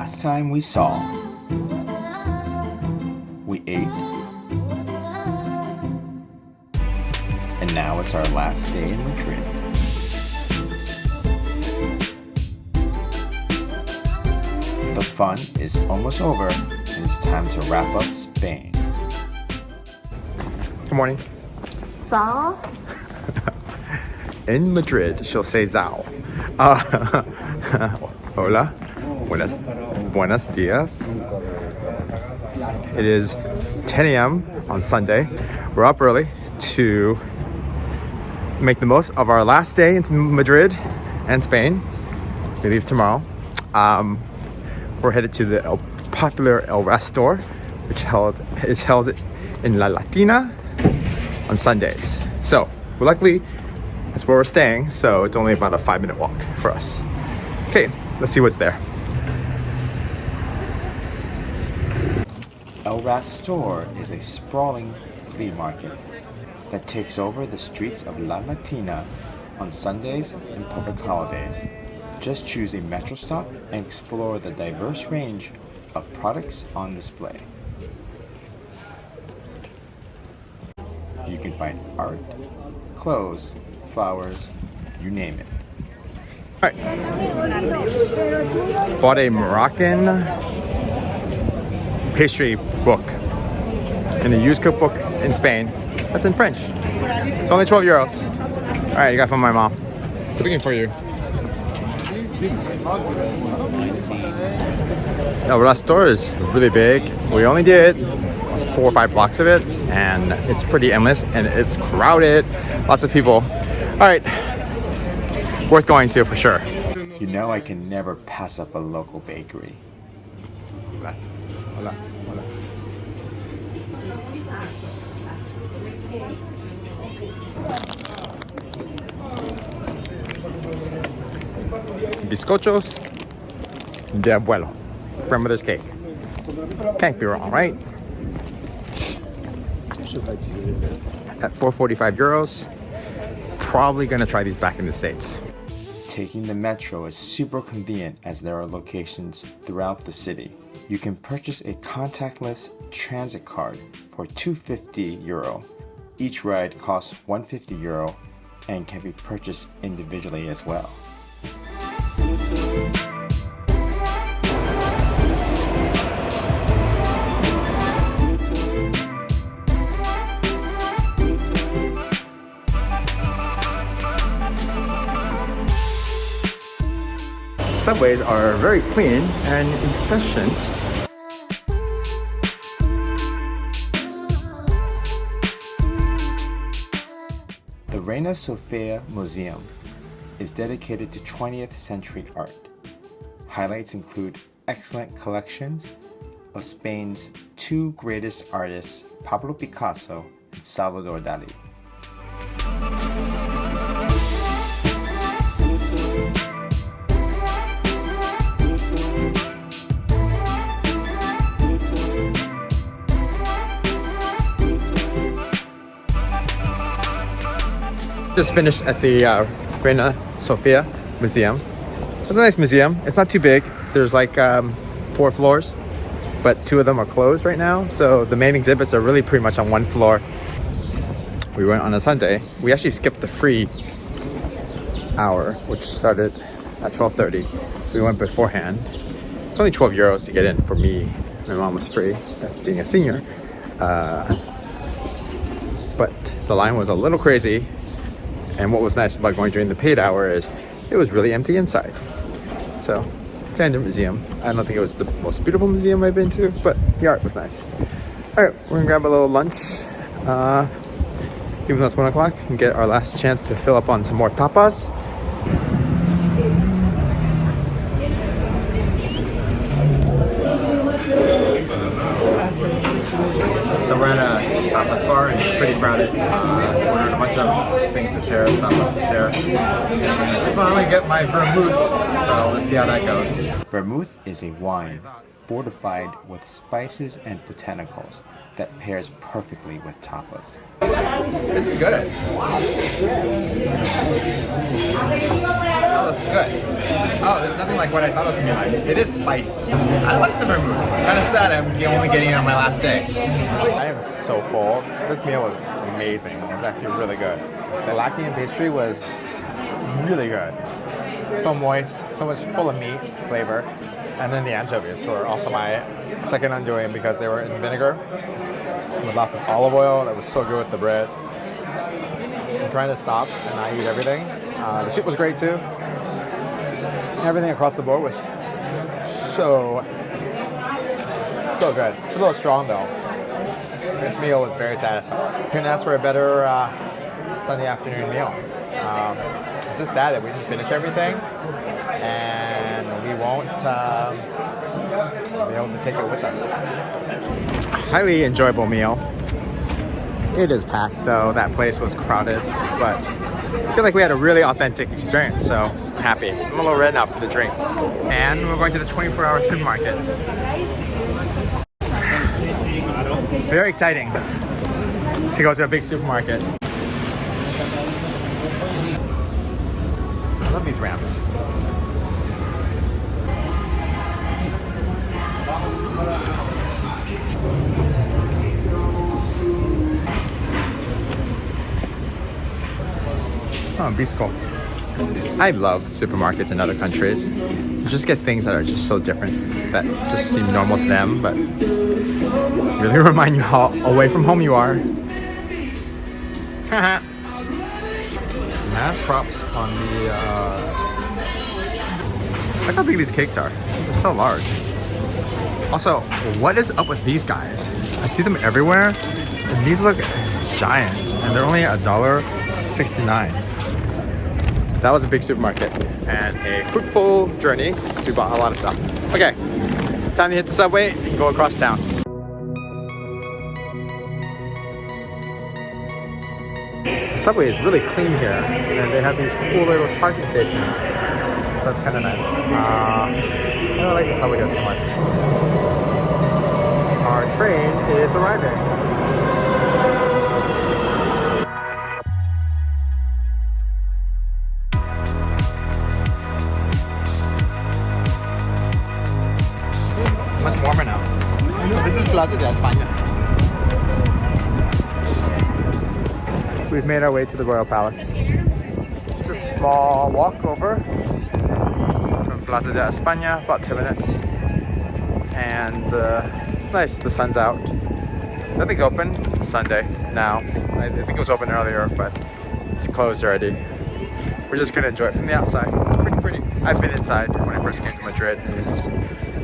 last time we saw, we ate, and now it's our last day in Madrid. The fun is almost over, and it's time to wrap up Spain. Good morning. 早 In Madrid, she'll say Zao. Hola. Buenos dias. It is 10 a.m. on Sunday. We're up early to make the most of our last day in Madrid and Spain. We leave tomorrow. We're headed to the popular El Rastor, which is held in La Latina on Sundays. So, luckily, that's where we're staying, so it's only about a 5-minute walk for us. Okay, let's see what's there. El Rastor is a sprawling flea market that takes over the streets of La Latina on Sundays and public holidays. Just choose a metro stop and explore the diverse range of products on display. You can find art, clothes, flowers, you name it. Alright. Bought a Moroccan pastry book and a used cookbook in Spain. That's in French. It's only 12 euros. Alright, you got from my mom. It's looking for you. El Rastor is really big. We only did 4 or 5 blocks of it, and it's pretty endless, and it's crowded. Lots of people. Alright, worth going to for sure. You know I can never pass up a local bakery. Gracias. Hola. Hola. Bizcochos de abuelo. Grandmother's cake. Can't be wrong, right? At 4.45 euros. Probably gonna try these back in the States. Taking the metro is super convenient as there are locations throughout the city. You can purchase a contactless transit card for 250 euro. Each ride costs 150 euro and can be purchased individually as well. Subways are very clean and efficient. The Reina Sofia Museum is dedicated to 20th century art. Highlights include excellent collections of Spain's 2 greatest artists, Pablo Picasso and Salvador Dali. Just finished at the Reina Sofia Museum. It's a nice museum. It's not too big. There's like 4 floors, but 2 of them are closed right now. So the main exhibits are really pretty much on 1 floor. We went on a Sunday. We actually skipped the free hour, which started at 12:30. We went beforehand. It's only 12 euros to get in for me. My mom was free, that's being a senior. But the line was a little crazy. And what was nice about going during the paid hour is it was really empty inside. So it's an museum. I don't think it was the most beautiful museum I've been to, but the art was nice. All right, we're gonna grab a little lunch. Even though it's 1 o'clock, and get our last chance to fill up on some more tapas. So we're at a tapas bar and it's pretty crowded. Ordered a bunch of things to share, tapas to share. And I finally get my vermouth, so let's see how that goes. Vermouth is a wine fortified with spices and botanicals, that pairs perfectly with tapas. This is good. Oh, this is good. Oh, there's nothing like what I thought it was gonna be like. It is spiced. I like the vermouth. Kind of sad I'm only getting it on my last day. I am so full. This meal was amazing. It was actually really good. The Latvian pastry was really good. So moist, so much full of meat flavor. And then the anchovies were also my second undoing because they were in vinegar with lots of olive oil. That was so good with the bread. I'm trying to stop and not eat everything. The soup was great too. Everything across the board was so good. It's a little strong though. This meal was very satisfying. Couldn't ask for a better Sunday afternoon meal. It's just sad that we didn't finish everything, and we won't be able to take it with us. Highly enjoyable meal. It is packed though. That place was crowded, but I feel like we had a really authentic experience, so I'm happy. I'm a little red now from the drink. And we're going to the 24-hour supermarket. Very exciting to go to a big supermarket. I love these ramps. Oh, Bisco. I love supermarkets in other countries. You just get things that are just so different that just seem normal to them, but really remind you how away from home you are. Mad props on the look how big these cakes are. They're so large. Also, what is up with these guys? I see them everywhere, and these look giant, and they're only $1.69. That was a big supermarket and a fruitful journey. We bought a lot of stuff. Okay, time to hit the subway and go across town. The subway is really clean here, and they have these cool little charging stations, so that's kind of nice. I don't like the subway here so much. Our train is arriving. Much warmer now. This is Plaza de España. We've made our way to the Royal Palace. Just a small walk over from Plaza de España, about 10 minutes. And it's nice, the sun's out. Nothing's open. It's Sunday now. I think it was open earlier, but it's closed already. We're just gonna enjoy it from the outside. It's pretty. I've been inside when I first came to Madrid, and it's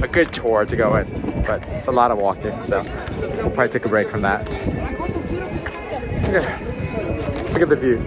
a good tour to go in, but it's a lot of walking, so we'll probably take a break from that. Okay, let's look at the view.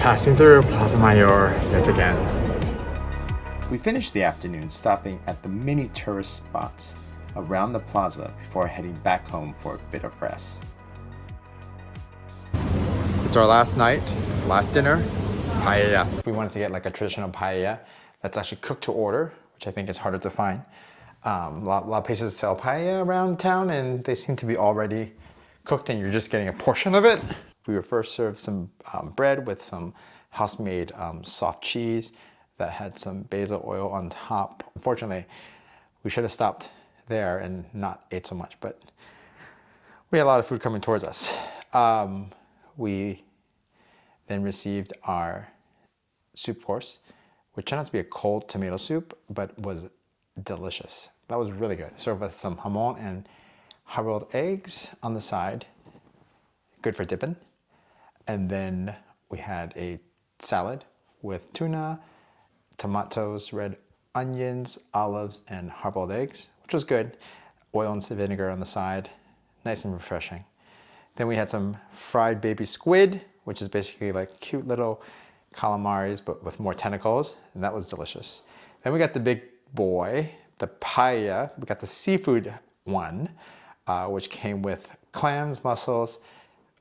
Passing through Plaza Mayor yet again. We finished the afternoon stopping at the many tourist spots around the plaza before heading back home for a bit of rest. It's our last night, last dinner, paella. We wanted to get like a traditional paella that's actually cooked to order, which I think is harder to find. A lot of places sell paella around town, and they seem to be already cooked and you're just getting a portion of it. We were first served some bread with some house-made soft cheese that had some basil oil on top. Unfortunately, we should have stopped there and not ate so much, but we had a lot of food coming towards us. We then received our soup course, which turned out to be a cold tomato soup, but was delicious. That was really good. Served with some jamon and hard-boiled eggs on the side. Good for dipping. And then we had a salad with tuna, tomatoes, red onions, olives, and hard-boiled eggs, which was good. Oil and vinegar on the side, nice and refreshing. Then we had some fried baby squid, which is basically like cute little calamaris, but with more tentacles, and that was delicious. Then we got the big boy, the paella. We got the seafood one, which came with clams, mussels,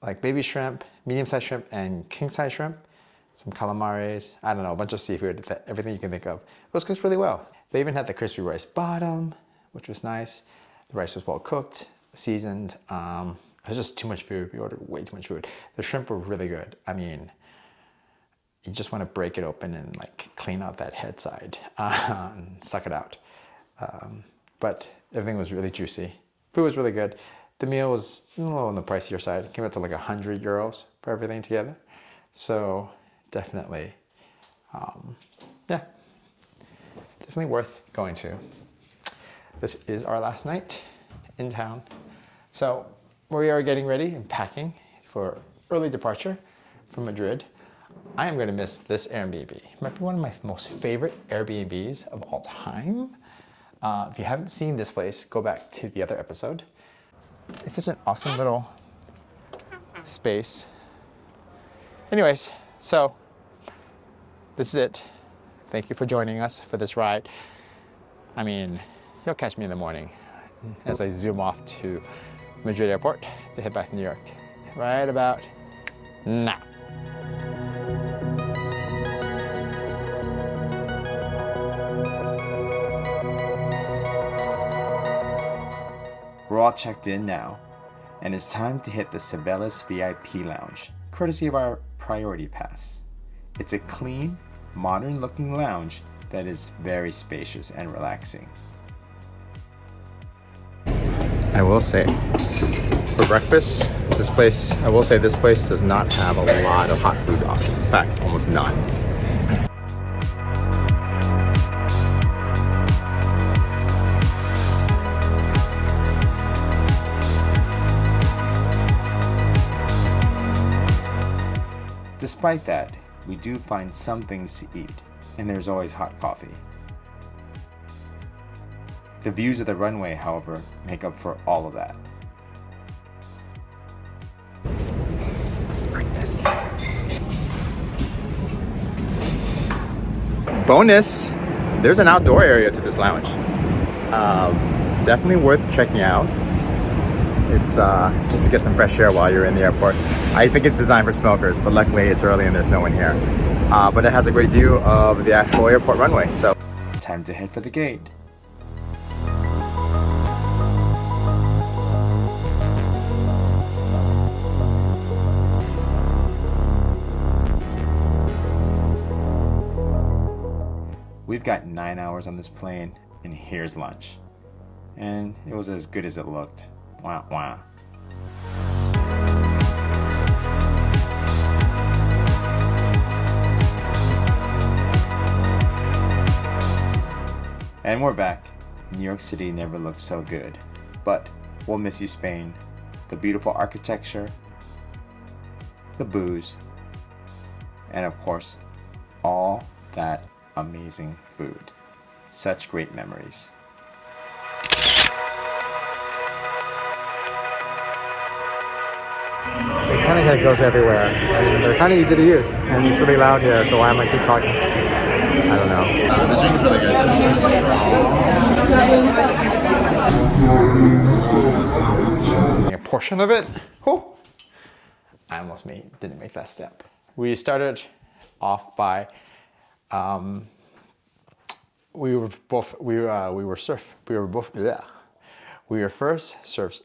like baby shrimp, medium-sized shrimp, and king-size shrimp. Some calamares, I don't know, a bunch of seafood, everything you can think of. It was cooked really well. They even had the crispy rice bottom, which was nice. The rice was well cooked, seasoned. It was just too much food. We ordered way too much food. The shrimp were really good. I mean, you just want to break it open and like clean out that head side and suck it out. But everything was really juicy. Food was really good. The meal was a little on the pricier side. It came out to like 100 euros for everything together. So definitely, yeah, definitely worth going to. This is our last night in town. So we are getting ready and packing for early departure from Madrid. I am going to miss this Airbnb. It might be one of my most favorite Airbnbs of all time. If you haven't seen this place, go back to the other episode. It's such an awesome little space. Anyways, so this is it. Thank you for joining us for this ride. I mean, you'll catch me in the morning as I zoom off to Madrid Airport to head back to New York. Right about now. We're all checked in now, and it's time to hit the Cibeles VIP Lounge, courtesy of our Priority Pass. It's a clean, modern-looking lounge that is very spacious and relaxing. I will say, for breakfast, this place does not have a lot of hot food options. In fact, almost none. Despite that, we do find some things to eat, and there's always hot coffee. The views of the runway, however, make up for all of that. Bonus, there's an outdoor area to this lounge. Definitely worth checking out. It's just to get some fresh air while you're in the airport. I think it's designed for smokers, but luckily it's early and there's no one here. But it has a great view of the actual airport runway. So Time to head for the gate. We've got 9 hours on this plane, and here's lunch. And it was as good as it looked. Wah wah. And we're back. New York City never looked so good. But we'll miss you, Spain. The beautiful architecture, the booze, and of course, all that amazing food. Such great memories. it kind of goes everywhere. I mean, they're kind of easy to use, and it's really loud here, so why am I keep talking? I don't know. The drink is really good. A portion of it. Oh, I almost didn't make that step. We started off by we were first served